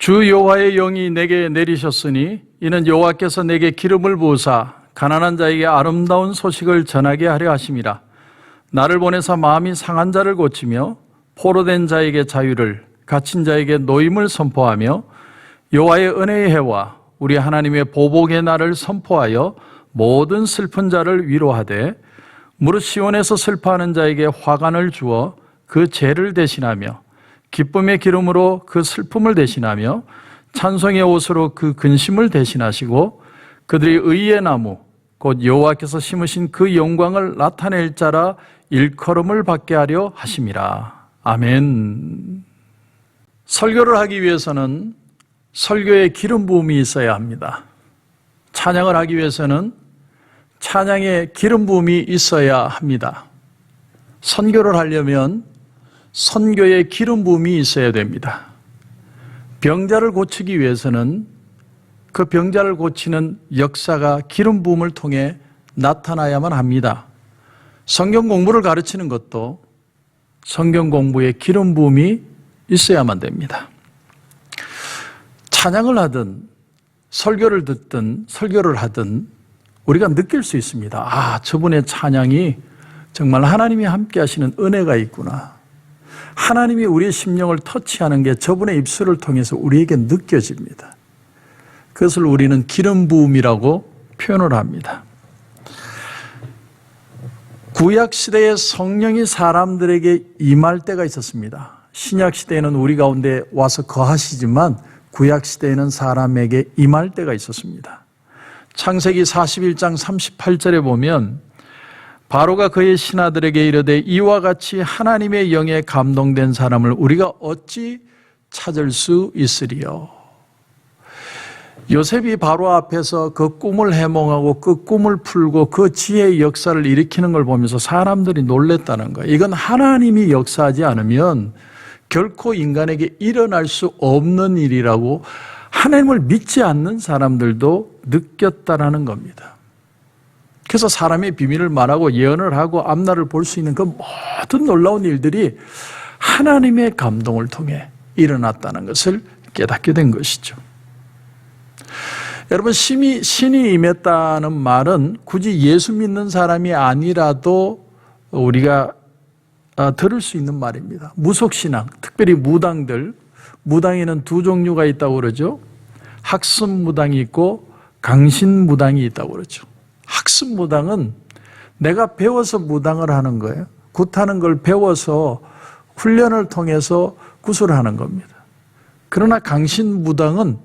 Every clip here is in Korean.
주 여호와의 영이 내게 내리셨으니 이는 여호와께서 내게 기름을 부으사 가난한 자에게 아름다운 소식을 전하게 하려 하심이라. 나를 보내사 마음이 상한 자를 고치며 포로된 자에게 자유를, 갇힌 자에게 노임을 선포하며 여호와의 은혜의 해와 우리 하나님의 보복의 날을 선포하여 모든 슬픈 자를 위로하되 무릇 시온에서 슬퍼하는 자에게 화관을 주어 그 죄를 대신하며 기쁨의 기름으로 그 슬픔을 대신하며 찬송의 옷으로 그 근심을 대신하시고 그들이 의의 나무 곧 여호와께서 심으신 그 영광을 나타낼 자라 일컬음을 받게 하려 하심이라. 아멘. 설교를 하기 위해서는 설교에 기름 부음이 있어야 합니다. 찬양을 하기 위해서는 찬양에 기름 부음이 있어야 합니다. 선교를 하려면 선교에 기름 부음이 있어야 됩니다. 병자를 고치기 위해서는 그 병자를 고치는 역사가 기름 부음을 통해 나타나야만 합니다. 성경 공부를 가르치는 것도 성경 공부에 기름 부음이 있어야만 됩니다. 찬양을 하든 설교를 듣든 설교를 하든 우리가 느낄 수 있습니다. 아, 저분의 찬양이 정말 하나님이 함께 하시는 은혜가 있구나. 하나님이 우리의 심령을 터치하는 게 저분의 입술을 통해서 우리에게 느껴집니다. 그것을 우리는 기름 부음이라고 표현을 합니다. 구약 시대에 성령이 사람들에게 임할 때가 있었습니다. 신약 시대에는 우리 가운데 와서 거하시지만 구약 시대에는 사람에게 임할 때가 있었습니다. 창세기 41장 38절에 보면 바로가 그의 신하들에게 이르되 이와 같이 하나님의 영에 감동된 사람을 우리가 어찌 찾을 수 있으리요. 요셉이 바로 앞에서 그 꿈을 해몽하고 그 꿈을 풀고 그 지혜의 역사를 일으키는 걸 보면서 사람들이 놀랬다는 거예요. 이건 하나님이 역사하지 않으면 결코 인간에게 일어날 수 없는 일이라고 하나님을 믿지 않는 사람들도 느꼈다라는 겁니다. 그래서 사람의 비밀을 말하고 예언을 하고 앞날을 볼 수 있는 그 모든 놀라운 일들이 하나님의 감동을 통해 일어났다는 것을 깨닫게 된 것이죠. 여러분, 신이 임했다는 말은 굳이 예수 믿는 사람이 아니라도 우리가 들을 수 있는 말입니다. 무속신앙, 특별히 무당들, 무당에는 두 종류가 있다고 그러죠. 학습무당이 있고 강신무당이 있다고 그러죠. 학습무당은 내가 배워서 무당을 하는 거예요. 굿하는 걸 배워서 훈련을 통해서 굿을 하는 겁니다. 그러나 강신무당은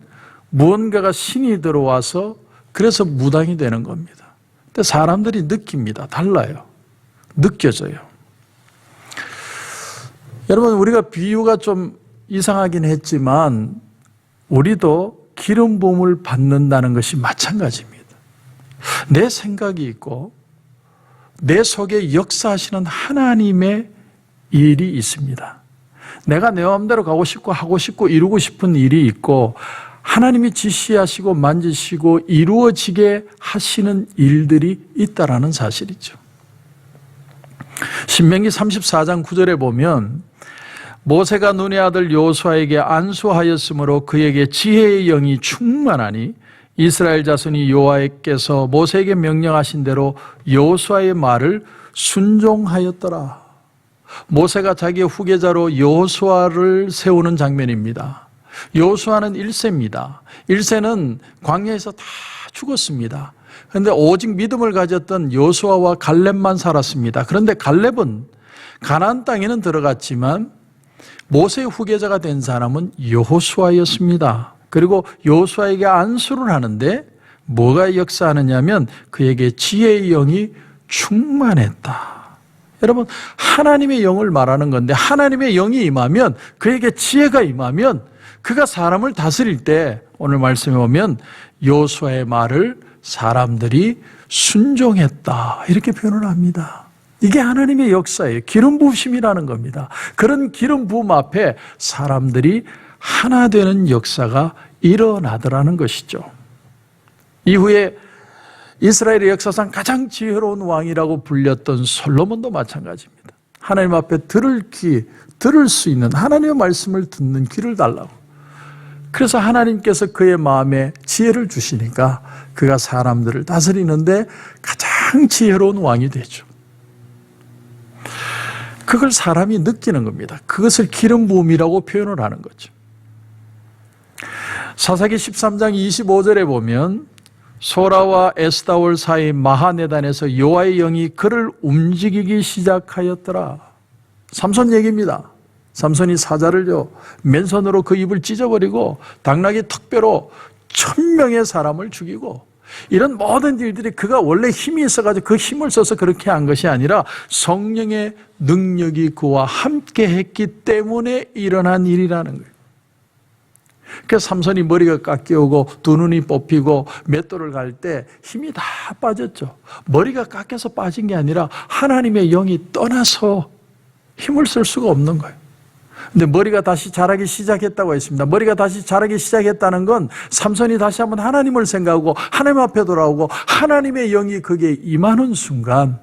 무언가가 신이 들어와서 그래서 무당이 되는 겁니다. 근데 사람들이 느낍니다. 달라요. 느껴져요. 여러분, 우리가 비유가 좀 이상하긴 했지만 우리도 기름 부음을 받는다는 것이 마찬가지입니다. 내 생각이 있고 내 속에 역사하시는 하나님의 일이 있습니다. 내가 내 마음대로 가고 싶고 하고 싶고 이루고 싶은 일이 있고 하나님이 지시하시고 만지시고 이루어지게 하시는 일들이 있다라는 사실이죠. 신명기 34장 9절에 보면 모세가 눈의 아들 여호수아에게 안수하였으므로 그에게 지혜의 영이 충만하니 이스라엘 자손이 여호와께서 모세에게 명령하신 대로 여호수아의 말을 순종하였더라. 모세가 자기의 후계자로 여호수아를 세우는 장면입니다. 여호수아는 1세입니다. 1세는 광야에서 다 죽었습니다. 그런데 오직 믿음을 가졌던 여호수아와 갈렙만 살았습니다. 그런데 갈렙은 가나안 땅에는 들어갔지만 모세의 후계자가 된 사람은 여호수아였습니다. 그리고 여호수아에게 안수를 하는데 뭐가 역사하느냐면 그에게 지혜의 영이 충만했다. 여러분, 하나님의 영을 말하는 건데 하나님의 영이 임하면, 그에게 지혜가 임하면 그가 사람을 다스릴 때 오늘 말씀에 보면 여호수아의 말을 사람들이 순종했다 이렇게 표현을 합니다. 이게 하나님의 역사예요. 기름 부으심이라는 겁니다. 그런 기름 부음 앞에 사람들이 하나 되는 역사가 일어나더라는 것이죠. 이후에 이스라엘의 역사상 가장 지혜로운 왕이라고 불렸던 솔로몬도 마찬가지입니다. 하나님 앞에 들을 수 있는 하나님의 말씀을 듣는 귀를 달라고. 그래서 하나님께서 그의 마음에 지혜를 주시니까 그가 사람들을 다스리는데 가장 지혜로운 왕이 되죠. 그걸 사람이 느끼는 겁니다. 그것을 기름 부음이라고 표현을 하는 거죠. 사사기 13장 25절에 보면 소라와 에스다올 사이 마하네단에서 여호와의 영이 그를 움직이기 시작하였더라. 삼손 얘기입니다. 삼손이 사자를요 맨손으로 그 입을 찢어버리고 당나귀 턱뼈로 1000명의 사람을 죽이고, 이런 모든 일들이 그가 원래 힘이 있어가지고 그 힘을 써서 그렇게 한 것이 아니라 성령의 능력이 그와 함께 했기 때문에 일어난 일이라는 거예요. 그래서 삼손이 머리가 깎여오고 두 눈이 뽑히고 맷돌을 갈 때 힘이 다 빠졌죠. 머리가 깎여서 빠진 게 아니라 하나님의 영이 떠나서 힘을 쓸 수가 없는 거예요. 근데 머리가 다시 자라기 시작했다고 했습니다. 머리가 다시 자라기 시작했다는 건 삼손이 다시 한번 하나님을 생각하고 하나님 앞에 돌아오고 하나님의 영이 그게 임하는 순간,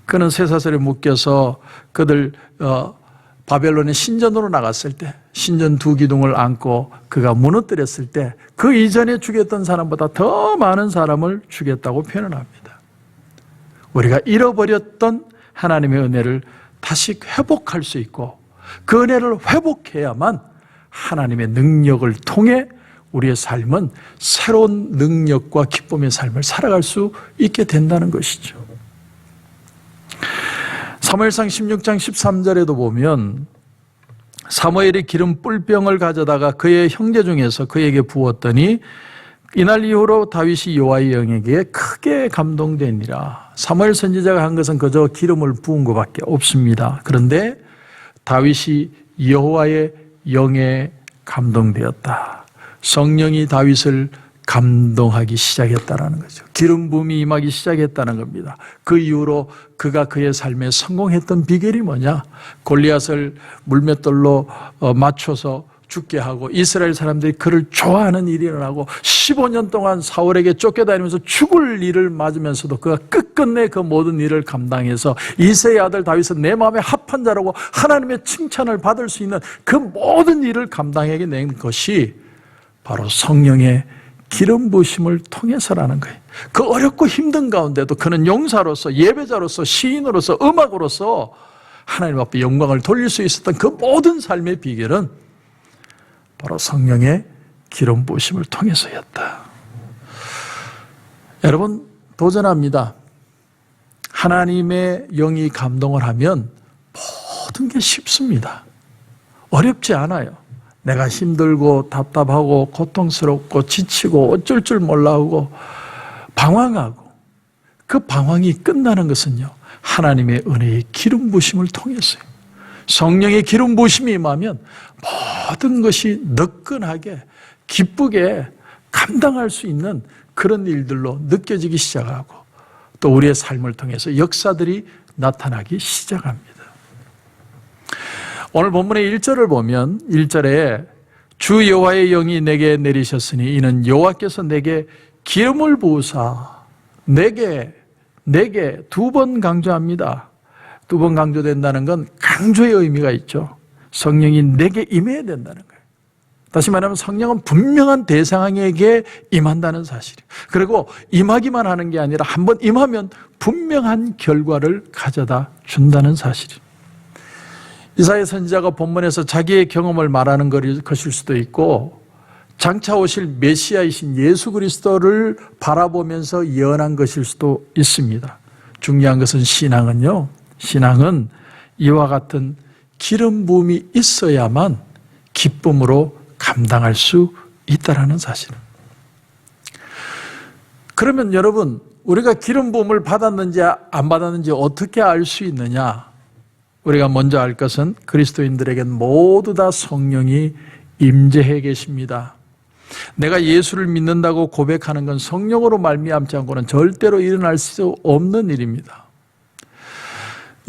그는 쇠사슬에 묶여서 그들 바벨론의 신전으로 나갔을 때 신전 두 기둥을 안고 그가 무너뜨렸을 때 그 이전에 죽였던 사람보다 더 많은 사람을 죽였다고 표현을 합니다. 우리가 잃어버렸던 하나님의 은혜를 다시 회복할 수 있고, 그 은혜를 회복해야만 하나님의 능력을 통해 우리의 삶은 새로운 능력과 기쁨의 삶을 살아갈 수 있게 된다는 것이죠. 사무엘상 16장 13절에도 보면 사무엘이 기름 뿔병을 가져다가 그의 형제 중에서 그에게 부었더니 이날 이후로 다윗이 여호와의 영에게 크게 감동되니라. 사무엘 선지자가 한 것은 그저 기름을 부은 것밖에 없습니다. 그런데 다윗이 여호와의 영에 감동되었다. 성령이 다윗을 감동하기 시작했다는 거죠. 기름 부음이 임하기 시작했다는 겁니다. 그 이후로 그가 그의 삶에 성공했던 비결이 뭐냐? 골리앗을 물맷돌로 맞춰서 죽게 하고 이스라엘 사람들이 그를 좋아하는 일이 일어나고 15년 동안 사울에게 쫓겨다니면서 죽을 일을 맞으면서도 그가 끝끝내 그 모든 일을 감당해서 이새의 아들 다윗은 내 마음에 합한 자라고 하나님의 칭찬을 받을 수 있는 그 모든 일을 감당하게 낸 것이 바로 성령의 기름 부으심을 통해서라는 거예요. 그 어렵고 힘든 가운데도 그는 용사로서, 예배자로서, 시인으로서, 음악으로서 하나님 앞에 영광을 돌릴 수 있었던 그 모든 삶의 비결은 바로 성령의 기름 부으심을 통해서였다. 여러분, 도전합니다. 하나님의 영이 감동을 하면 모든 게 쉽습니다. 어렵지 않아요. 내가 힘들고 답답하고 고통스럽고 지치고 어쩔 줄 몰라 하고 방황하고, 그 방황이 끝나는 것은요 하나님의 은혜의 기름 부으심을 통해서요. 성령의 기름 부으심이 임하면 모든 것이 너끈하게 기쁘게 감당할 수 있는 그런 일들로 느껴지기 시작하고, 또 우리의 삶을 통해서 역사들이 나타나기 시작합니다. 오늘 본문의 1절을 보면 1절에 주 여호와의 영이 내게 내리셨으니 이는 여호와께서 내게 기름을 부으사 내게 두 번 강조합니다. 두 번 강조된다는 건 강조의 의미가 있죠. 성령이 내게 임해야 된다는 거예요. 다시 말하면 성령은 분명한 대상에게 임한다는 사실이에요. 그리고 임하기만 하는 게 아니라 한번 임하면 분명한 결과를 가져다 준다는 사실이에요. 이사야 선지자가 본문에서 자기의 경험을 말하는 것일 수도 있고, 장차 오실 메시아이신 예수 그리스도를 바라보면서 예언한 것일 수도 있습니다. 중요한 것은 신앙은요, 신앙은 이와 같은 기름 부음이 있어야만 기쁨으로 감당할 수 있다는 사실입니다. 그러면 여러분, 우리가 기름 부음을 받았는지 안 받았는지 어떻게 알 수 있느냐? 우리가 먼저 알 것은 그리스도인들에겐 모두 다 성령이 임재해 계십니다. 내가 예수를 믿는다고 고백하는 건 성령으로 말미암지 않고는 절대로 일어날 수 없는 일입니다.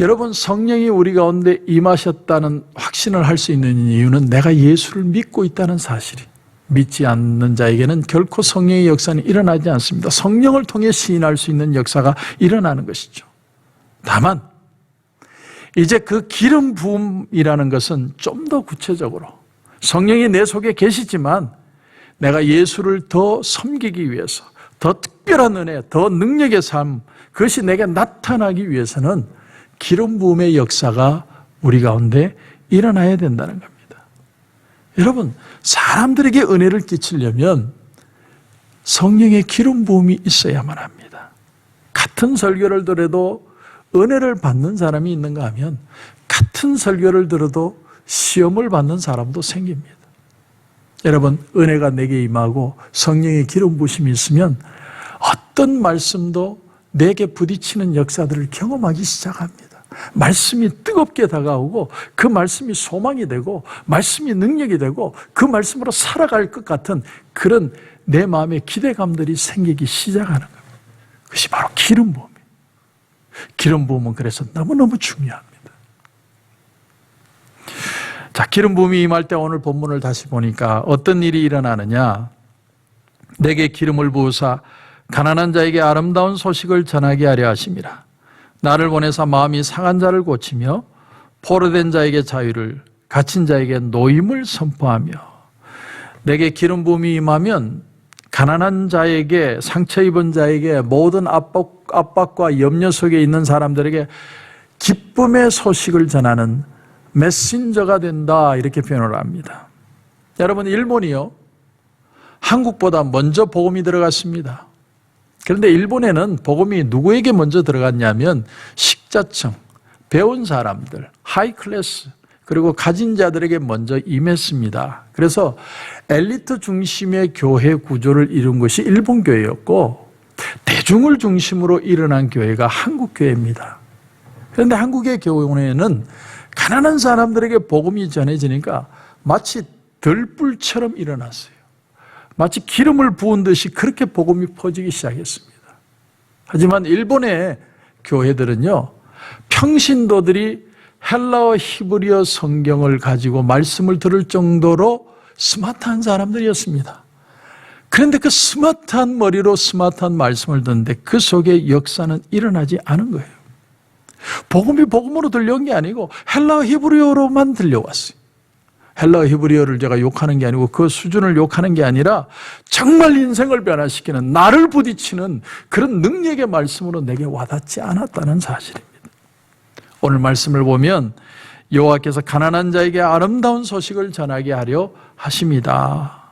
여러분, 성령이 우리 가운데 임하셨다는 확신을 할 수 있는 이유는 내가 예수를 믿고 있다는 사실이, 믿지 않는 자에게는 결코 성령의 역사는 일어나지 않습니다. 성령을 통해 시인할 수 있는 역사가 일어나는 것이죠. 다만 이제 그 기름 부음이라는 것은 좀 더 구체적으로 성령이 내 속에 계시지만 내가 예수를 더 섬기기 위해서 더 특별한 은혜, 더 능력의 삶, 그것이 내게 나타나기 위해서는 기름 부음의 역사가 우리 가운데 일어나야 된다는 겁니다. 여러분, 사람들에게 은혜를 끼치려면 성령의 기름 부음이 있어야만 합니다. 같은 설교를 들어도 은혜를 받는 사람이 있는가 하면 같은 설교를 들어도 시험을 받는 사람도 생깁니다. 여러분, 은혜가 내게 임하고 성령의 기름 부으심이 있으면 어떤 말씀도 내게 부딪히는 역사들을 경험하기 시작합니다. 말씀이 뜨겁게 다가오고 그 말씀이 소망이 되고 말씀이 능력이 되고 그 말씀으로 살아갈 것 같은 그런 내 마음의 기대감들이 생기기 시작하는 겁니다. 그것이 바로 기름 부음이에요. 기름 부음은 그래서 너무너무 중요합니다. 자, 기름 부음이 임할 때 오늘 본문을 다시 보니까 어떤 일이 일어나느냐? 내게 기름을 부으사 가난한 자에게 아름다운 소식을 전하게 하려 하심이라. 나를 보내사 마음이 상한 자를 고치며 포로된 자에게 자유를, 갇힌 자에게 노임을 선포하며. 내게 기름 부음이 임하면 가난한 자에게, 상처 입은 자에게, 모든 압박과 염려 속에 있는 사람들에게 기쁨의 소식을 전하는 메신저가 된다, 이렇게 표현을 합니다. 여러분, 일본이요, 한국보다 먼저 복음이 들어갔습니다. 그런데 일본에는 복음이 누구에게 먼저 들어갔냐면 식자층, 배운 사람들, 하이 클래스, 그리고 가진 자들에게 먼저 임했습니다. 그래서 엘리트 중심의 교회 구조를 이룬 것이 일본 교회였고 대중을 중심으로 일어난 교회가 한국 교회입니다. 그런데 한국의 교회는 가난한 사람들에게 복음이 전해지니까 마치 들불처럼 일어났어요. 마치 기름을 부은 듯이 그렇게 복음이 퍼지기 시작했습니다. 하지만 일본의 교회들은요, 평신도들이 헬라어 히브리어 성경을 가지고 말씀을 들을 정도로 스마트한 사람들이었습니다. 그런데 그 스마트한 머리로 스마트한 말씀을 듣는데 그 속에 역사는 일어나지 않은 거예요. 복음이 복음으로 들려온 게 아니고 헬라어 히브리어로만 들려왔어요. 헬라어 히브리어를 제가 욕하는 게 아니고 그 수준을 욕하는 게 아니라 정말 인생을 변화시키는, 나를 부딪히는 그런 능력의 말씀으로 내게 와닿지 않았다는 사실입니다. 오늘 말씀을 보면 여호와께서 가난한 자에게 아름다운 소식을 전하게 하려 하십니다.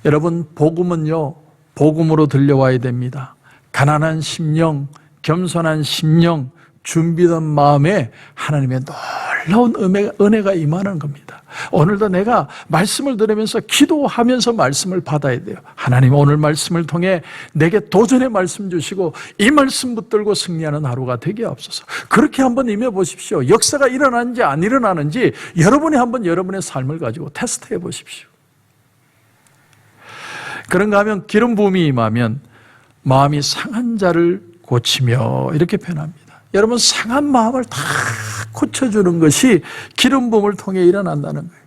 여러분, 복음은요, 복음으로 들려와야 됩니다. 가난한 심령, 겸손한 심령, 준비된 마음에 하나님의 놀라운 은혜가 임하는 겁니다. 오늘도 내가 말씀을 들으면서 기도하면서 말씀을 받아야 돼요. 하나님, 오늘 말씀을 통해 내게 도전의 말씀 주시고 이 말씀 붙들고 승리하는 하루가 되게 없어서 그렇게 한번 임해 보십시오. 역사가 일어나는지 안 일어나는지 여러분이 한번 여러분의 삶을 가지고 테스트해 보십시오. 그런가 하면 기름 부음이 임하면 마음이 상한 자를 고치며, 이렇게 표현합니다. 여러분, 상한 마음을 다 고쳐주는 것이 기름 부음을 통해 일어난다는 거예요.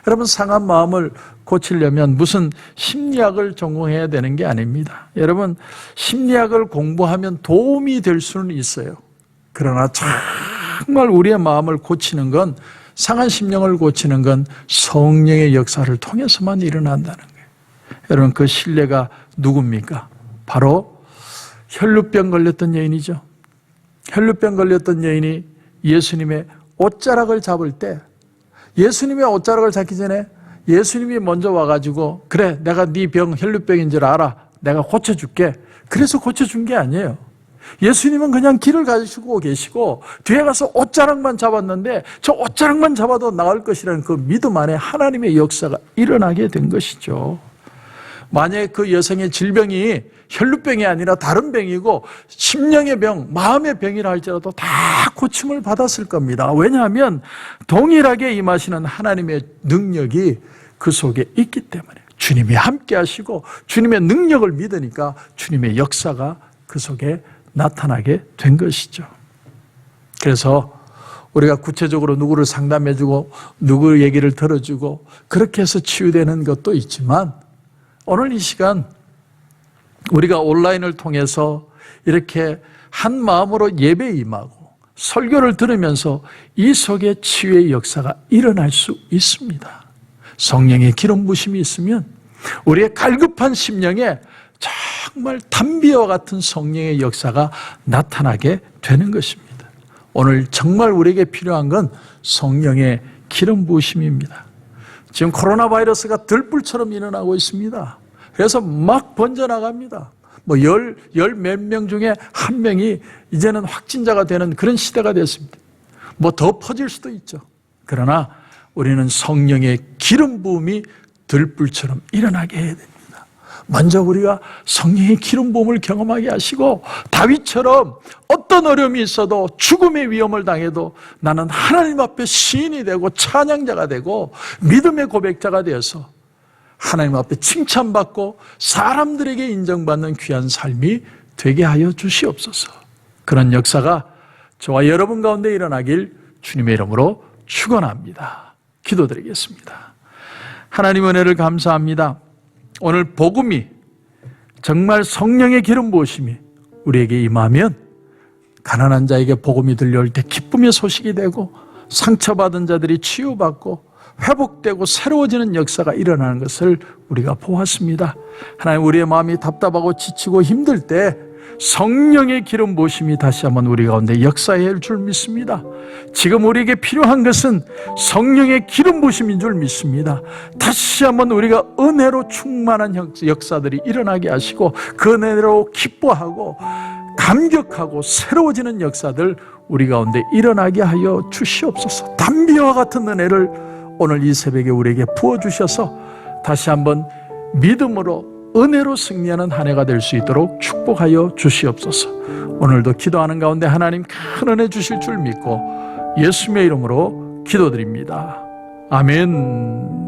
여러분, 상한 마음을 고치려면 무슨 심리학을 전공해야 되는 게 아닙니다. 여러분, 심리학을 공부하면 도움이 될 수는 있어요. 그러나 정말 우리의 마음을 고치는 건, 상한 심령을 고치는 건 성령의 역사를 통해서만 일어난다는 거예요. 여러분, 그 신뢰가 누굽니까? 바로 혈루병 걸렸던 여인이죠. 혈루병 걸렸던 여인이 예수님의 옷자락을 잡을 때, 예수님의 옷자락을 잡기 전에 예수님이 먼저 와가지고, 그래, 내가 네 병 혈루병인 줄 알아, 내가 고쳐줄게, 그래서 고쳐준 게 아니에요. 예수님은 그냥 길을 가지고 계시고 뒤에 가서 옷자락만 잡았는데 저 옷자락만 잡아도 나을 것이라는 그 믿음 안에 하나님의 역사가 일어나게 된 것이죠. 만약에 그 여성의 질병이 혈루병이 아니라 다른 병이고 심령의 병, 마음의 병이라 할지라도 다 고침을 받았을 겁니다. 왜냐하면 동일하게 임하시는 하나님의 능력이 그 속에 있기 때문에, 주님이 함께 하시고 주님의 능력을 믿으니까 주님의 역사가 그 속에 나타나게 된 것이죠. 그래서 우리가 구체적으로 누구를 상담해주고 누구 얘기를 들어주고 그렇게 해서 치유되는 것도 있지만, 오늘 이 시간 우리가 온라인을 통해서 이렇게 한 마음으로 예배에 임하고 설교를 들으면서 이 속에 치유의 역사가 일어날 수 있습니다. 성령의 기름 부심이 있으면 우리의 갈급한 심령에 정말 담비와 같은 성령의 역사가 나타나게 되는 것입니다. 오늘 정말 우리에게 필요한 건 성령의 기름 부으심입니다. 지금 코로나 바이러스가 들불처럼 일어나고 있습니다. 그래서 막 번져나갑니다. 열 몇 명 중에 한 명이 이제는 확진자가 되는 그런 시대가 됐습니다. 더 퍼질 수도 있죠. 그러나 우리는 성령의 기름 부음이 들불처럼 일어나게 해야 됩니다. 먼저 우리가 성령의 기름 부음을 경험하게 하시고, 다윗처럼 어떤 어려움이 있어도 죽음의 위험을 당해도 나는 하나님 앞에 시인이 되고 찬양자가 되고 믿음의 고백자가 되어서 하나님 앞에 칭찬받고 사람들에게 인정받는 귀한 삶이 되게 하여 주시옵소서. 그런 역사가 저와 여러분 가운데 일어나길 주님의 이름으로 축원합니다. 기도드리겠습니다. 하나님 은혜를 감사합니다. 오늘 복음이 정말 성령의 기름 부으심이 우리에게 임하면 가난한 자에게 복음이 들려올 때 기쁨의 소식이 되고, 상처받은 자들이 치유받고 회복되고 새로워지는 역사가 일어나는 것을 우리가 보았습니다. 하나님, 우리의 마음이 답답하고 지치고 힘들 때 성령의 기름 부으심이 다시 한번 우리 가운데 역사할 줄 믿습니다. 지금 우리에게 필요한 것은 성령의 기름 부으심인 줄 믿습니다. 다시 한번 우리가 은혜로 충만한 역사들이 일어나게 하시고, 그 은혜로 기뻐하고 감격하고 새로워지는 역사들 우리 가운데 일어나게 하여 주시옵소서. 담비와 같은 은혜를 오늘 이 새벽에 우리에게 부어주셔서 다시 한번 믿음으로 은혜로 승리하는 한 해가 될 수 있도록 축복하여 주시옵소서. 오늘도 기도하는 가운데 하나님 큰 은혜 주실 줄 믿고 예수님의 이름으로 기도드립니다. 아멘.